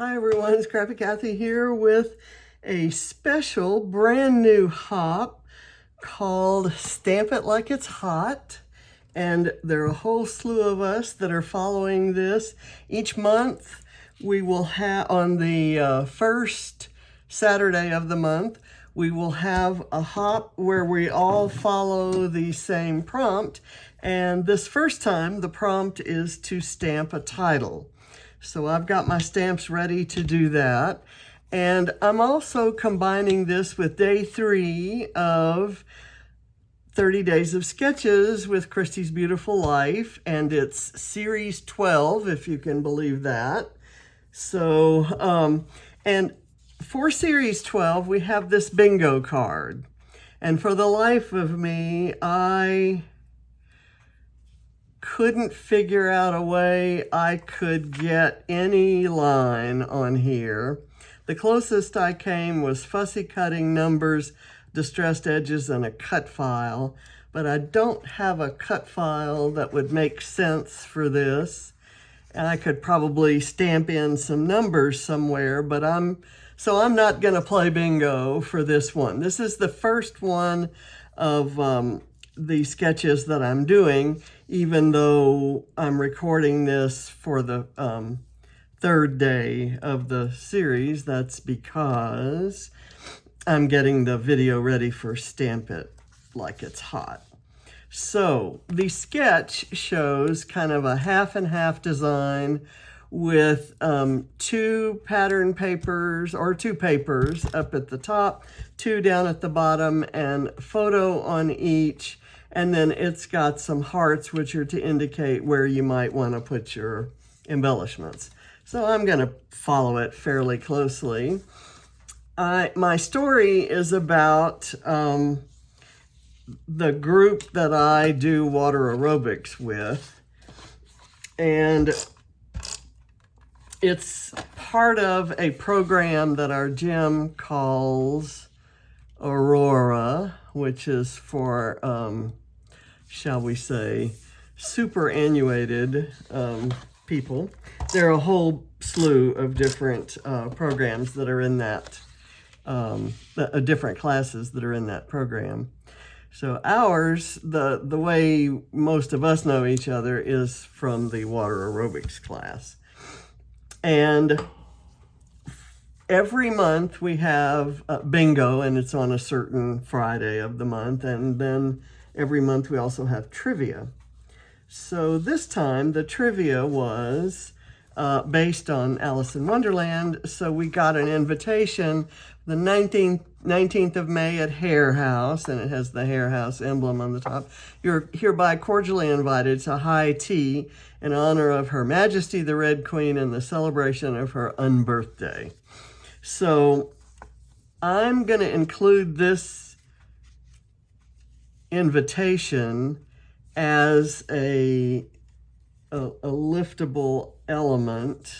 Hi everyone, it's Crappy Kathy here with a special brand new hop called Stamp It Like It's Hot. And there are a whole slew of us that are following this. Each month we will have, on the first Saturday of the month, we will have a hop where we all follow the same prompt. And this first time the prompt is to stamp a title. So I've got my stamps ready to do that. And I'm also combining this with day 3 of 30 Days of Sketches with Christy's Beautiful Life. And it's series 12, if you can believe that. So, and for series 12, we have this bingo card. And for the life of me, I couldn't figure out a way I could get any line on here. The closest I came was fussy cutting numbers, distressed edges, and a cut file, but I don't have a cut file that would make sense for this. And I could probably stamp in some numbers somewhere, but I'm not gonna play bingo for this one. This is the first one of the sketches that I'm doing, even though I'm recording this for the third day of the series. That's because I'm getting the video ready for Stamp It Like It's Hot. So the sketch shows kind of a half and half design with 2 pattern papers, or 2 papers up at the top, 2 down at the bottom, and photo on each. And then it's got some hearts, which are to indicate where you might want to put your embellishments. So I'm going to follow it fairly closely. My story is about the group that I do water aerobics with. And it's part of a program that our gym calls Aurora, which is for, shall we say, superannuated people. There are a whole slew of different programs that are in that, different classes that are in that program. So ours, the way most of us know each other is from the water aerobics class. And every month we have bingo, and it's on a certain Friday of the month. And then every month we also have trivia. So this time the trivia was based on Alice in Wonderland. So we got an invitation the 19th of May at Hare House, and it has the Hare House emblem on the top. You're hereby cordially invited to high tea in honor of Her Majesty the Red Queen and the celebration of her unbirthday. So I'm going to include this invitation as a liftable element,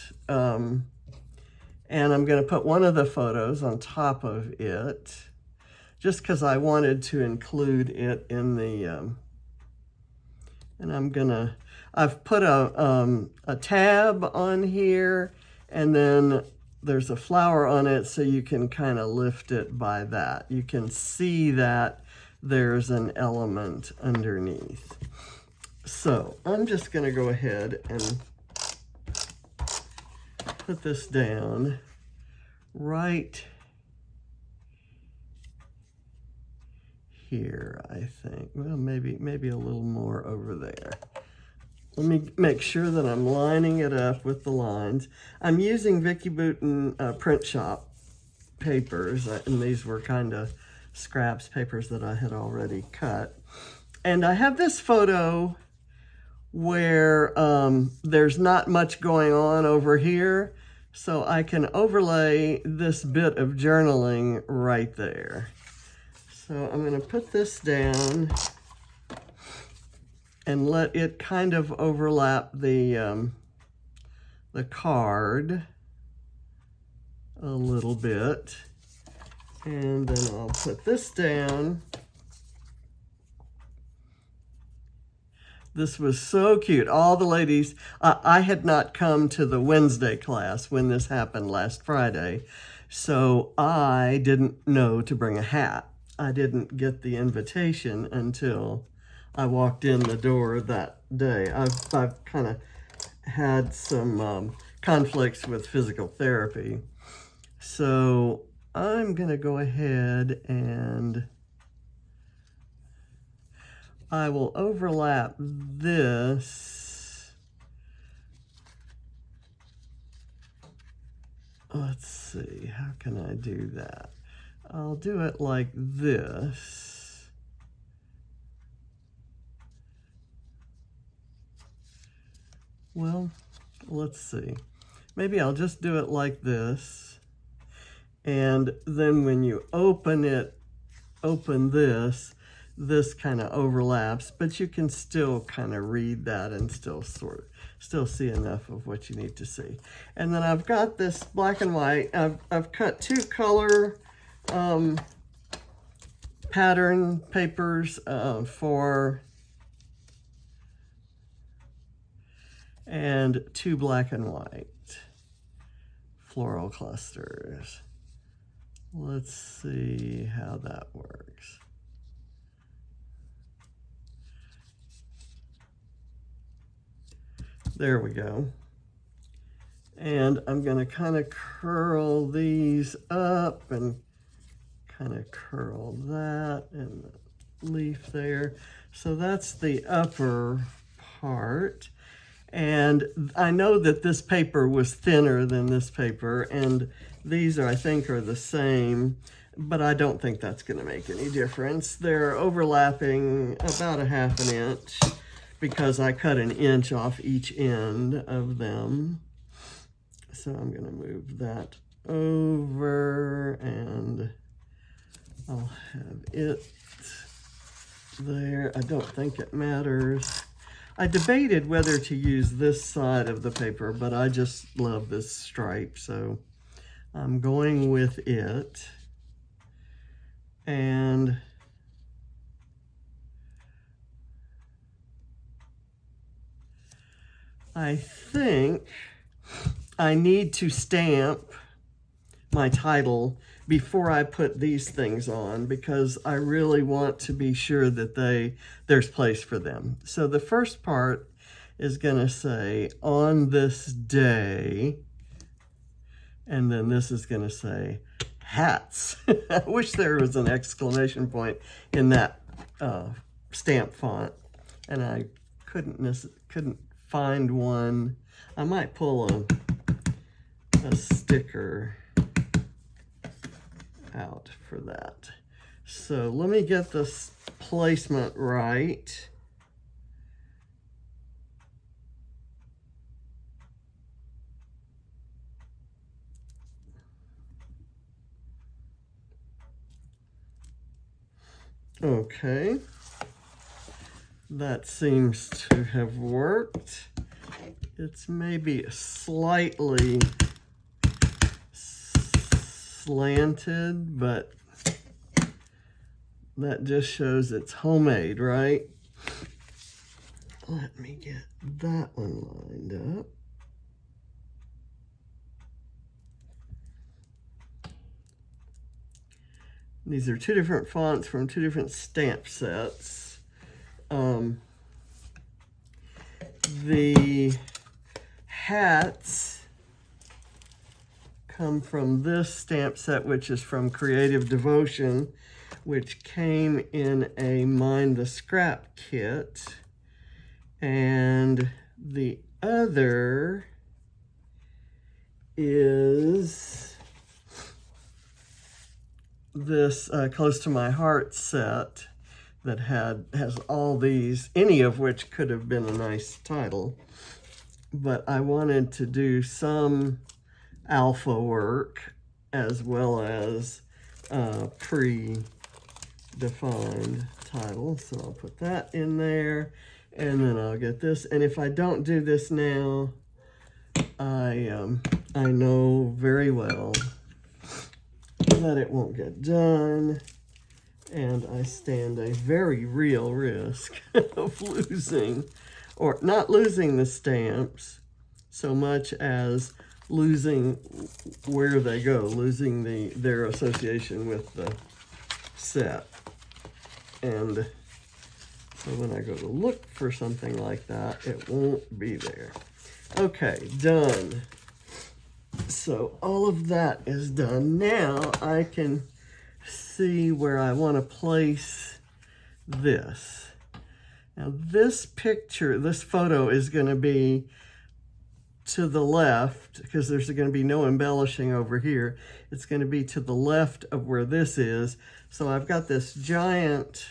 and I'm going to put one of the photos on top of it just because I wanted to include it in the, and I've put a tab on here, and then there's a flower on it, so you can kind of lift it by that. You can see that there's an element underneath. So I'm just going to go ahead and put this down right here, I think. Well, maybe a little more over there. Let me make sure that I'm lining it up with the lines. I'm using Vicki Boutin print shop papers, and these were kind of scraps, papers that I had already cut. And I have this photo where there's not much going on over here, so I can overlay this bit of journaling right there. So I'm going to put this down and let it kind of overlap the card a little bit. And then I'll put this down. This was so cute. All the ladies, I had not come to the Wednesday class when this happened last Friday, so I didn't know to bring a hat. I didn't get the invitation until I walked in the door that day. I've kind of had some conflicts with physical therapy. So I'm going to go ahead and I will overlap this. Let's see, how can I do that? I'll do it like this. Well, let's see. Maybe I'll just do it like this. And then when you open this, this kind of overlaps, but you can still kind of read that and still see enough of what you need to see. And then I've got this black and white. I've cut 2 color pattern papers and 2 black and white floral clusters. Let's see how that works. There we go. And I'm going to kind of curl these up and kind of curl that and the leaf there. So that's the upper part. And I know that this paper was thinner than this paper, and these I think are the same, but I don't think that's going to make any difference. They're overlapping about a ½ inch because I cut 1 inch off each end of them. So I'm going to move that over and I'll have it there. I don't think it matters. I debated whether to use this side of the paper, but I just love this stripe, so I'm going with it. And I think I need to stamp my title before I put these things on because I really want to be sure that there's place for them. So the first part is going to say on this day, and then this is going to say hats. I wish there was an exclamation point in that stamp font, and I couldn't find one. I might pull a sticker out for that. So let me get this placement right. Okay, that seems to have worked. It's maybe slightly slanted, but that just shows it's homemade, right? Let me get that one lined up. These are 2 different fonts from 2 different stamp sets. The hats come from this stamp set, which is from Creative Devotion, which came in a Mind the Scrap kit. And the other is this Close to My Heart set that has all these, any of which could have been a nice title. But I wanted to do some alpha work as well as pre-defined title. So I'll put that in there, and then I'll get this. And if I don't do this now, I know very well that it won't get done, and I stand a very real risk of losing or not losing the stamps so much as losing where they go, losing their association with the set. And so when I go to look for something like that, it won't be there. Okay, done. So all of that is done. Now I can see where I want to place this. Now this picture, this photo is going to be to the left, because there's going to be no embellishing over here. It's going to be to the left of where this is. So I've got this giant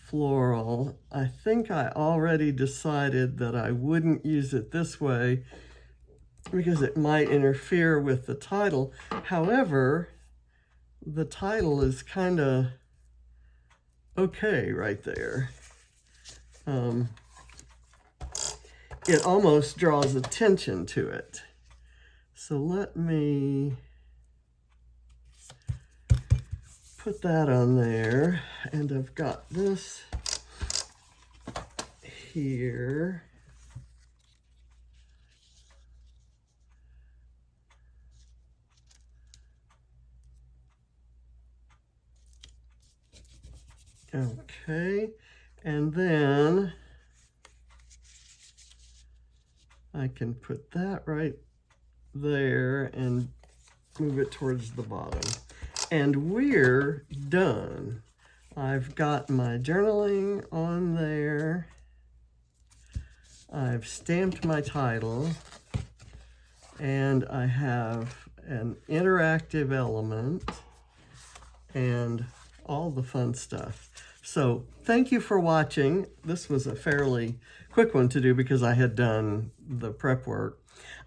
floral. I think I already decided that I wouldn't use it this way because it might interfere with the title. However, the title is kind of okay right there. It almost draws attention to it. So let me put that on there, and I've got this here. Okay, and then I can put that right there and move it towards the bottom. And we're done. I've got my journaling on there. I've stamped my title. And I have an interactive element and all the fun stuff. So thank you for watching. This was a fairly quick one to do because I had done the prep work.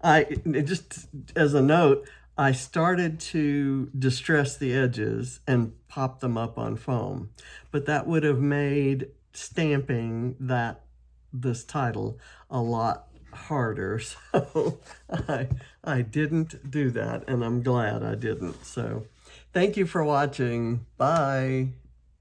Just as a note, I started to distress the edges and pop them up on foam, but that would have made stamping this title a lot harder. So I didn't do that, and I'm glad I didn't. So thank you for watching. Bye.